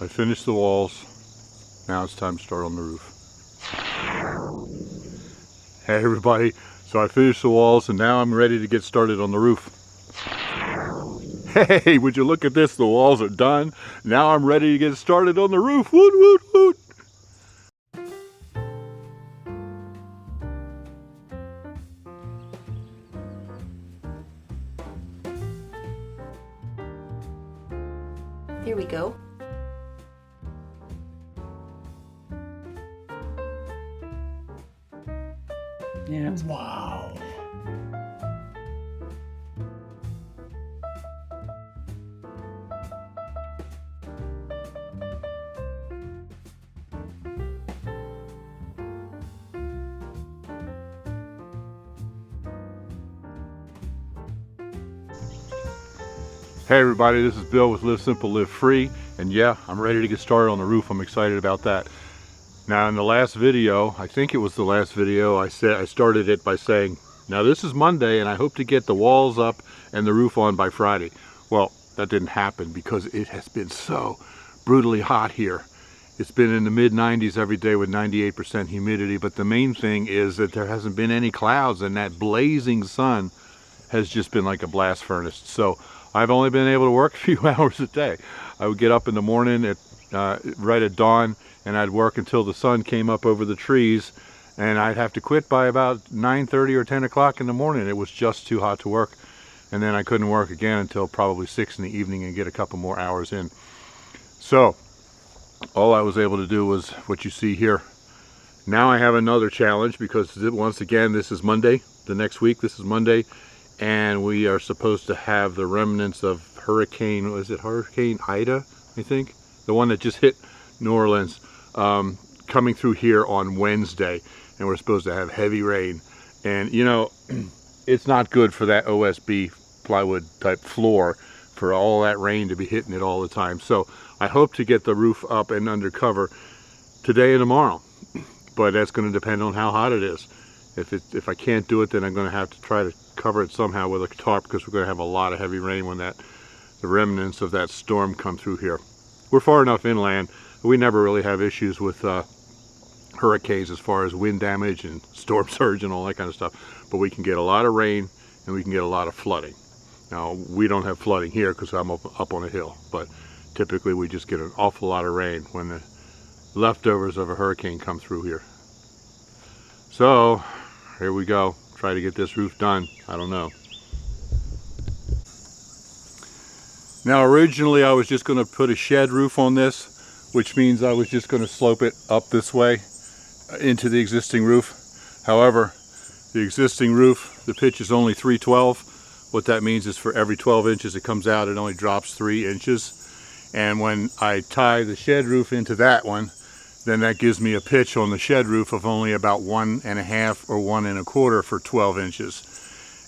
I finished the walls. Now it's time to start on the roof. Hey everybody, so I finished the walls and now I'm ready to get started on the roof. Hey, would you look at this? The walls are done. Now I'm ready to get started on the roof. Woot, woot, woot. Here we go. Yeah. Wow. Hey everybody, this is Bill with Live Simple, Live Free, and yeah, I'm ready to get started on the roof. I'm excited about that. Now in the last video, I think it was the last video, I started it by saying, now this is Monday and I hope to get the walls up and the roof on by Friday. Well, that didn't happen because it has been so brutally hot here. It's been in the mid-90s every day with 98% humidity, but the main thing is that there hasn't been any clouds and that blazing sun has just been like a blast furnace. So I've only been able to work a few hours a day. I would get up in the morning at right at dawn and I'd work until the sun came up over the trees, and I'd have to quit by about 9:30 or 10 o'clock in the morning. It was just too hot to work, and then I couldn't work again until probably 6 in the evening and get a couple more hours in. So all I was able to do was what you see here. Now I have another challenge because once again this is Monday. The next week this is Monday, and we are supposed to have the remnants of Hurricane, was it Hurricane Ida, I think? The one that just hit New Orleans, coming through here on Wednesday, and we're supposed to have heavy rain. And you know, it's not good for that OSB plywood type floor for all that rain to be hitting it all the time. So I hope to get the roof up and under cover today and tomorrow, but that's going to depend on how hot it is. If I can't do it, then I'm going to have to try to cover it somehow with a tarp, because we're going to have a lot of heavy rain when the remnants of that storm come through here. We're far enough inland, we never really have issues with hurricanes as far as wind damage and storm surge and all that kind of stuff, but we can get a lot of rain and we can get a lot of flooding. Now we don't have flooding here because I'm up on a hill, but typically we just get an awful lot of rain when the leftovers of a hurricane come through here. So here we go, try to get this roof done. I don't know. Now originally I was just going to put a shed roof on this, which means I was just going to slope it up this way into the existing roof. However, the existing roof, the pitch is only 312. What that means is for every 12 inches it comes out, it only drops 3 inches. And when I tie the shed roof into that one, then that gives me a pitch on the shed roof of only about 1.5 or 1.25 for 12 inches.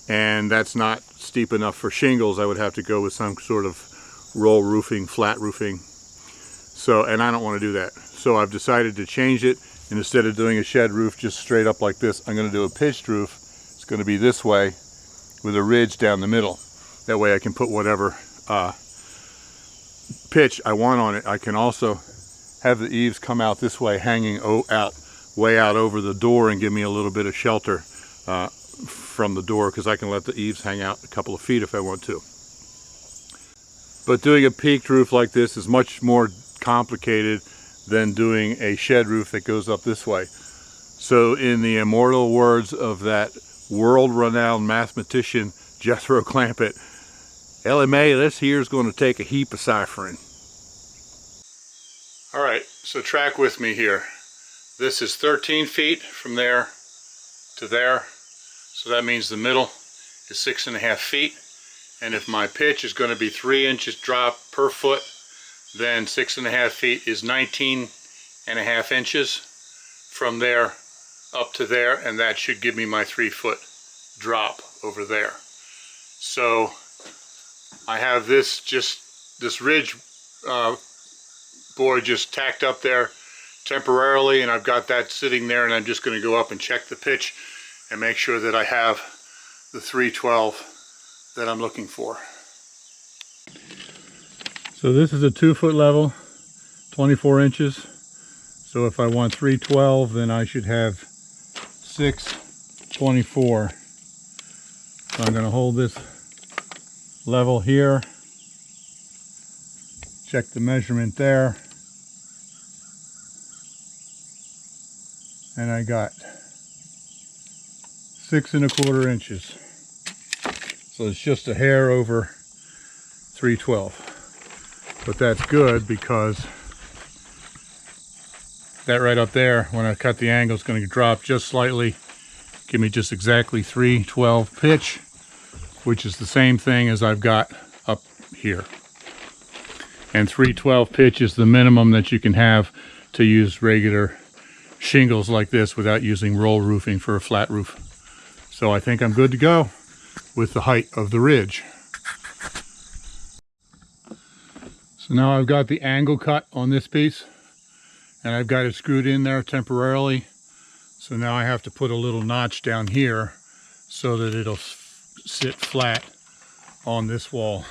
And that's not steep enough for shingles. I would have to go with some sort of roll roofing, flat roofing. So, and I don't want to do that. So I've decided to change it, and instead of doing a shed roof just straight up like this, I'm going to do a pitched roof. It's going to be this way with a ridge down the middle. That way I can put whatever pitch I want on it. I can also have the eaves come out this way, hanging way out over the door, and give me a little bit of shelter from the door, because I can let the eaves hang out a couple of feet if I want to. But doing a peaked roof like this is much more complicated than doing a shed roof that goes up this way. So in the immortal words of that world-renowned mathematician Jethro Clampett, LMA, this here is going to take a heap of ciphering. Alright, so track with me here. This is 13 feet from there to there. So that means the middle is 6.5 feet. And if my pitch is going to be 3 inches drop per foot, then 6.5 feet is 19.5 inches from there up to there, and that should give me my 3-foot drop over there. So I have this ridge board just tacked up there temporarily, and I've got that sitting there, and I'm just going to go up and check the pitch and make sure that I have the 312 that I'm looking for. So this is a 2-foot level, 24 inches. So if I want 312, then I should have 624. So I'm going to hold this level here. Check the measurement there. And I got 6¼ inches. So it's just a hair over 312. But that's good because that right up there, when I cut the angle, is going to drop just slightly. Give me just exactly 312 pitch, which is the same thing as I've got up here. And 312 pitch is the minimum that you can have to use regular shingles like this without using roll roofing for a flat roof. So I think I'm good to go with the height of the ridge. So now I've got the angle cut on this piece, and I've got it screwed in there temporarily. So now I have to put a little notch down here so that it'll sit flat on this wall.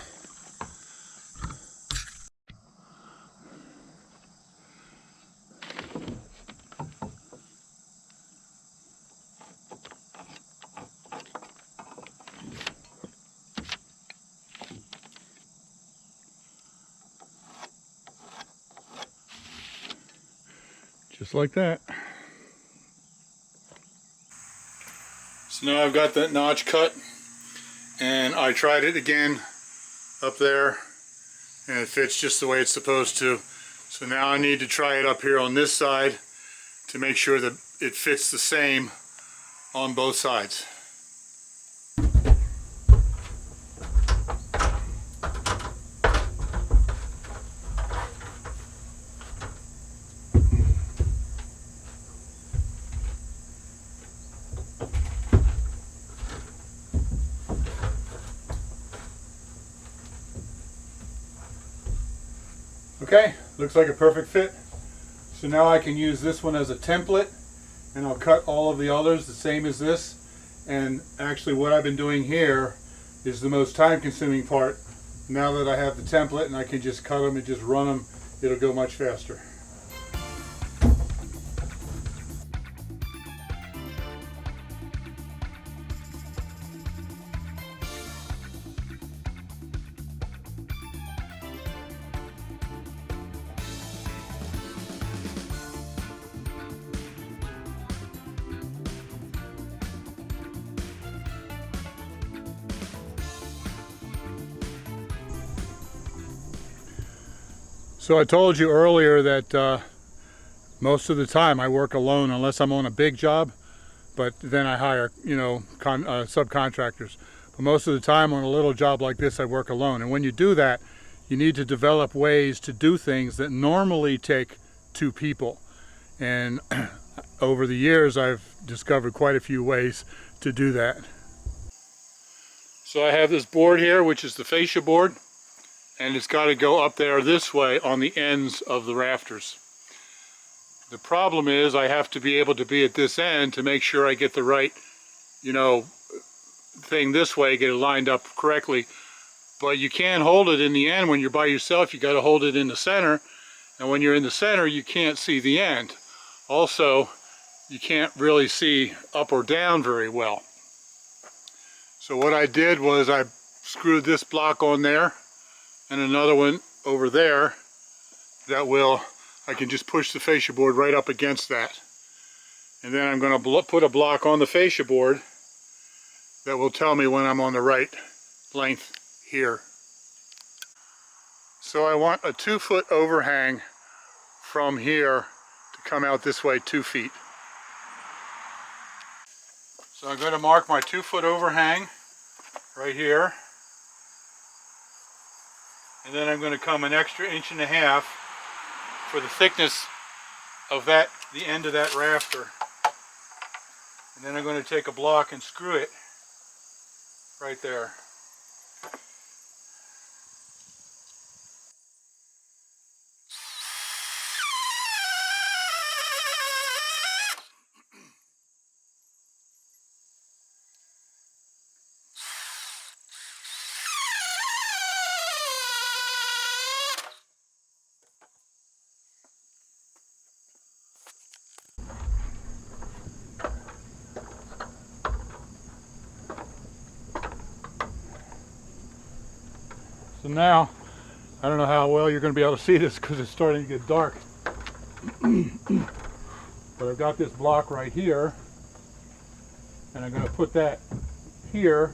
Just like that. So now I've got that notch cut, and I tried it again up there, and it fits just the way it's supposed to. So now I need to try it up here on this side to make sure that it fits the same on both sides. Okay, looks like a perfect fit. So now I can use this one as a template, and I'll cut all of the others the same as this. And actually what I've been doing here is the most time-consuming part. Now that I have the template and I can just cut them and just run them, it'll go much faster. So I told you earlier that most of the time I work alone unless I'm on a big job, but then I hire, subcontractors. But most of the time on a little job like this, I work alone. And when you do that, you need to develop ways to do things that normally take 2 people. And over the years, I've discovered quite a few ways to do that. So I have this board here, which is the fascia board. And it's got to go up there this way on the ends of the rafters. The problem is I have to be able to be at this end to make sure I get the right, thing this way, get it lined up correctly. But you can't hold it in the end when you're by yourself. You got to hold it in the center. And when you're in the center, you can't see the end. Also, you can't really see up or down very well. So what I did was I screwed this block on there, and another one over there that I can just push the fascia board right up against that. And then I'm going to put a block on the fascia board that will tell me when I'm on the right length here. So I want a 2-foot overhang from here to come out this way 2 feet. So I'm going to mark my 2-foot overhang right here. And then I'm going to come an extra 1.5 inches for the thickness of the end of that rafter. And then I'm going to take a block and screw it right there. So now, I don't know how well you're going to be able to see this because it's starting to get dark. But I've got this block right here, and I'm going to put that here,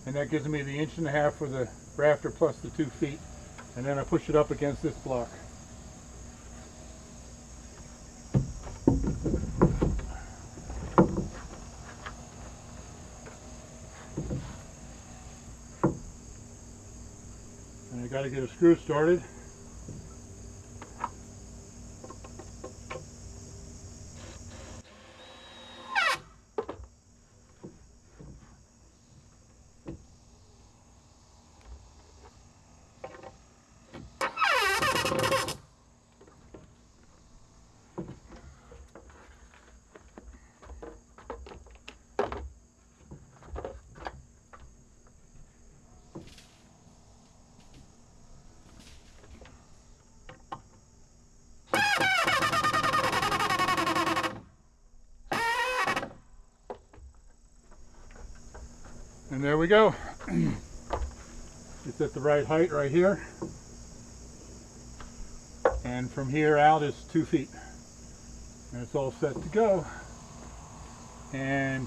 and that gives me the 1.5 inches for the rafter plus the 2 feet, and then I push it up against this block. And I got to get a screw started. And there we go. It's at the right height right here. And from here out is 2 feet. And it's all set to go. And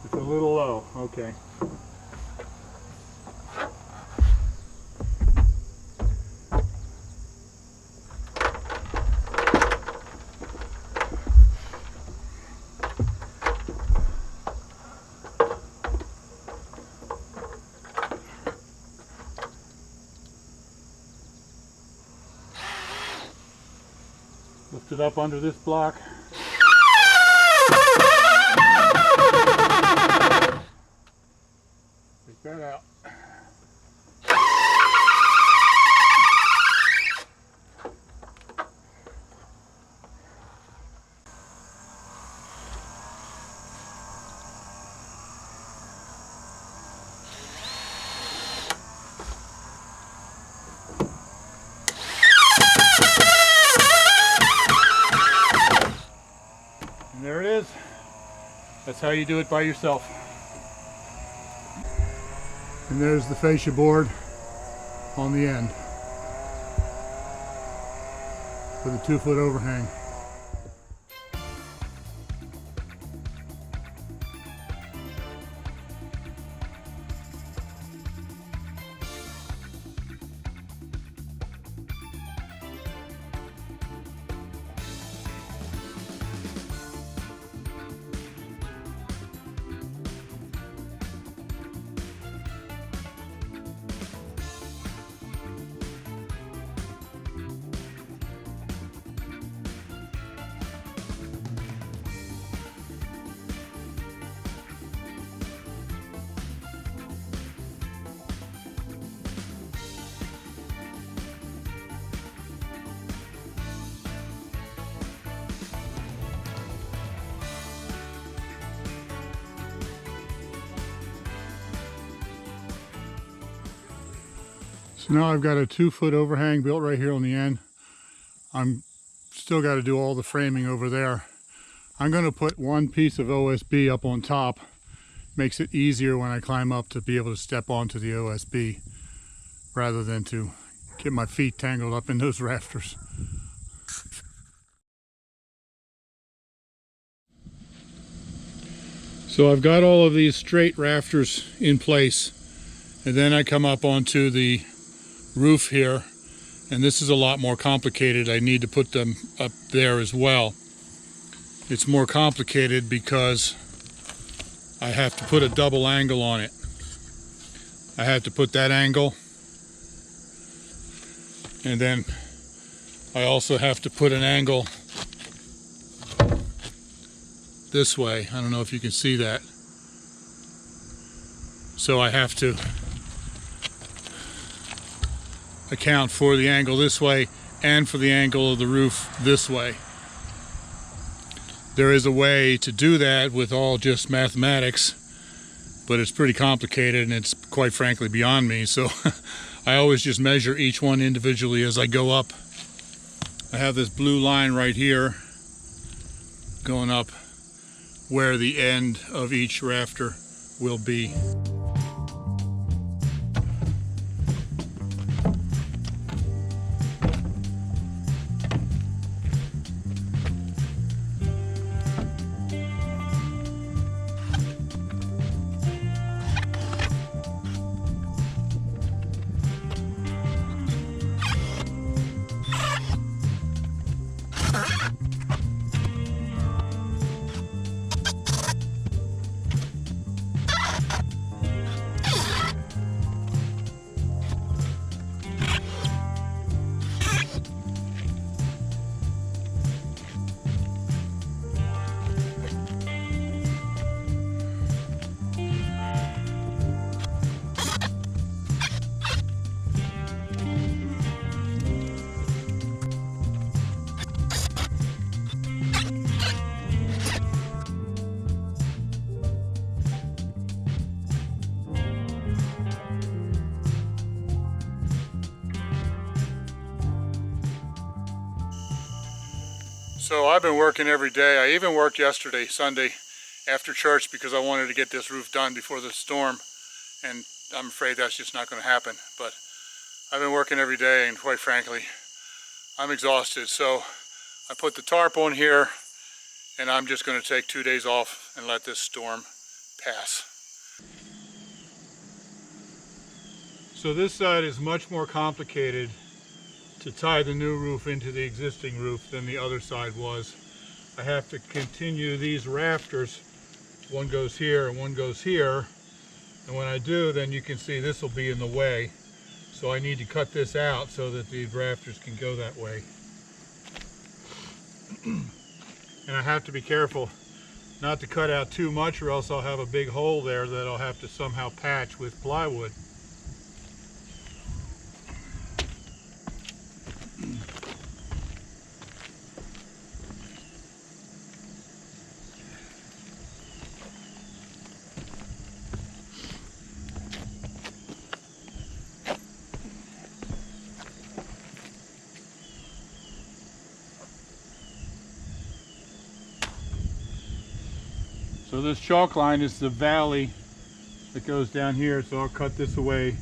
it's a little low. Okay. Lift it up under this block. Take that out. And there it is. That's how you do it by yourself. And there's the fascia board on the end with a 2-foot overhang. So now I've got a 2-foot overhang built right here on the end. I'm still got to do all the framing over there. I'm going to put one piece of OSB up on top. Makes it easier when I climb up to be able to step onto the OSB rather than to get my feet tangled up in those rafters. So I've got all of these straight rafters in place, and then I come up onto the roof here, and this is a lot more complicated. I need to put them up there as well. It's more complicated because I have to put a double angle on it. I have to put that angle, and then I also have to put an angle this way. I don't know if you can see that. So I have to account for the angle this way and for the angle of the roof this way. There is a way to do that with all just mathematics, but it's pretty complicated and it's quite frankly beyond me, so I always just measure each one individually as I go up. I have this blue line right here going up where the end of each rafter will be. So I've been working every day. I even worked yesterday, Sunday, after church because I wanted to get this roof done before the storm. And I'm afraid that's just not going to happen. But I've been working every day, and quite frankly, I'm exhausted. So I put the tarp on here, and I'm just going to take 2 days off and let this storm pass. So this side is much more complicated to tie the new roof into the existing roof than the other side was. I have to continue these rafters. One goes here and one goes here. And when I do, then you can see this will be in the way. So I need to cut this out so that these rafters can go that way. And I have to be careful not to cut out too much, or else I'll have a big hole there that I'll have to somehow patch with plywood. So this chalk line is the valley that goes down here, so I'll cut this away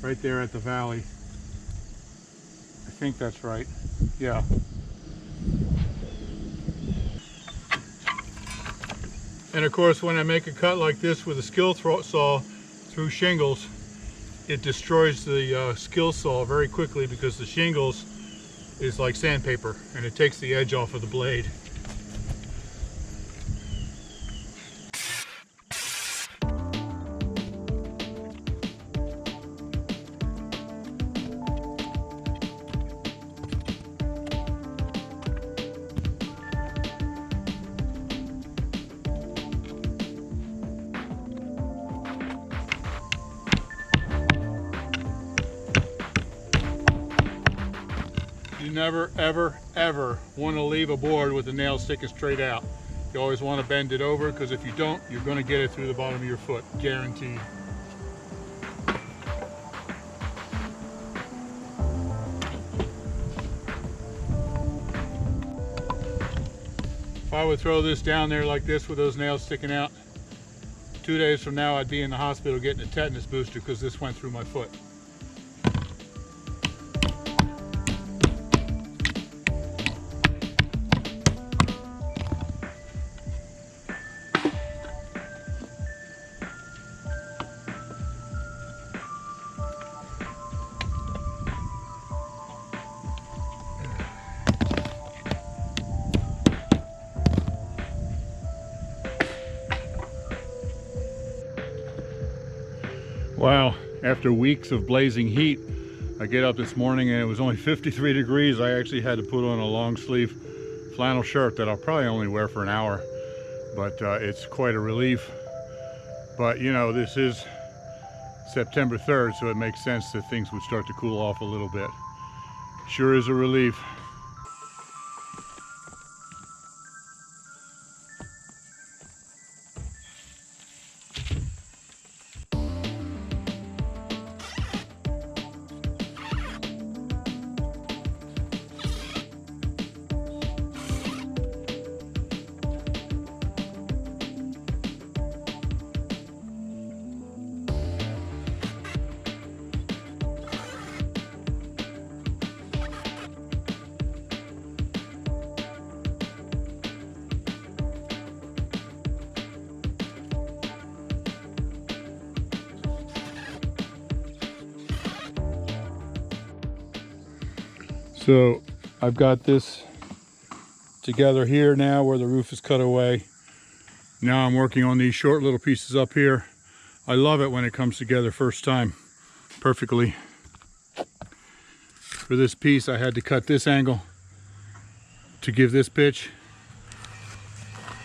right there at the valley. I think that's right. Yeah. And of course, when I make a cut like this with a skill saw through shingles, it destroys the skill saw very quickly because the shingles is like sandpaper and it takes the edge off of the blade. You never, ever, ever want to leave a board with the nail sticking straight out. You always want to bend it over, because if you don't, you're going to get it through the bottom of your foot, guaranteed. If I would throw this down there like this with those nails sticking out, 2 days from now I'd be in the hospital getting a tetanus booster because this went through my foot. Wow, after weeks of blazing heat, I get up this morning and it was only 53 degrees. I actually had to put on a long sleeve flannel shirt that I'll probably only wear for an hour, but it's quite a relief. But you know, this is September 3rd, so it makes sense that things would start to cool off a little bit. Sure is a relief. So I've got this together here now where the roof is cut away. Now I'm working on these short little pieces up here. I love it when it comes together first time perfectly. For this piece I had to cut this angle to give this pitch,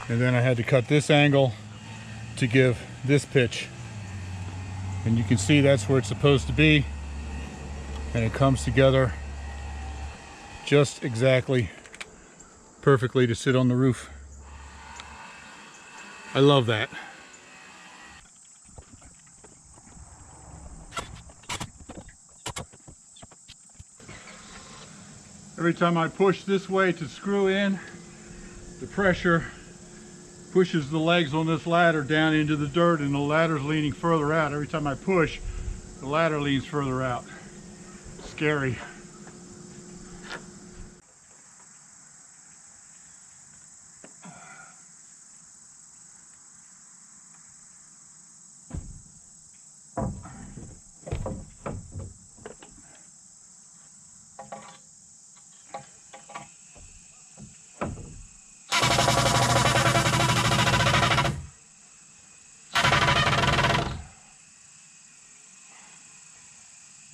and then I had to cut this angle to give this pitch, and you can see that's where it's supposed to be, and it comes together just exactly perfectly to sit on the roof. I love that. Every time I push this way to screw in, the pressure pushes the legs on this ladder down into the dirt, and the ladder's leaning further out. Every time I push, the ladder leans further out. Scary.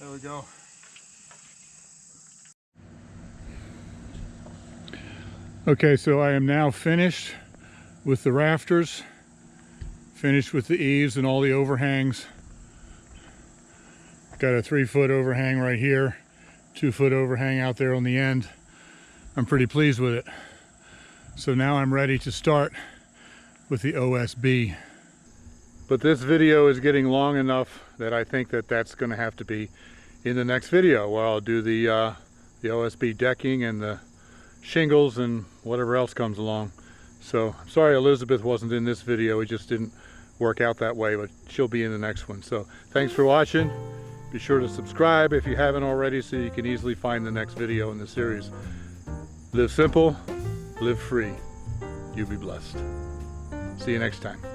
There we go. Okay, so I am now finished with the rafters, finished with the eaves and all the overhangs. Got a 3-foot overhang right here, 2-foot overhang out there on the end. I'm pretty pleased with it. So now I'm ready to start with the OSB. But this video is getting long enough that I think that that's going to have to be in the next video, where I'll do the OSB decking and the shingles and whatever else comes along. So I'm sorry Elizabeth wasn't in this video. It just didn't work out that way, but she'll be in the next one. So thanks for watching. Be sure to subscribe if you haven't already, so you can easily find the next video in the series. Live simple, live free. You be blessed. See you next time.